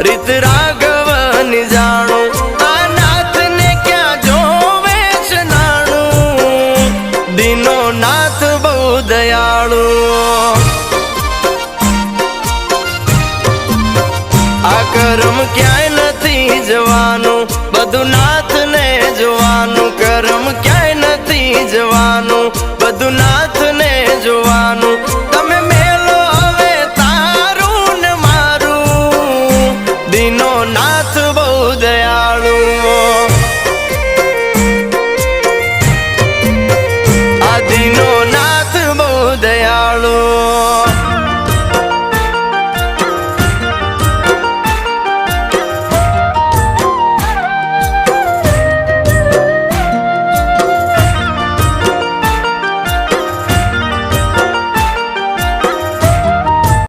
રીત રાઘવની જાણું આ નાથને ક્યાં જોવે છે નાણું દીનો નાથ બહુ દયાળુ આ કર્મ ક્યાંય નથી જવાનું બધું નાથને જોવાનું કર્મ ક્યાંય નથી જવાનું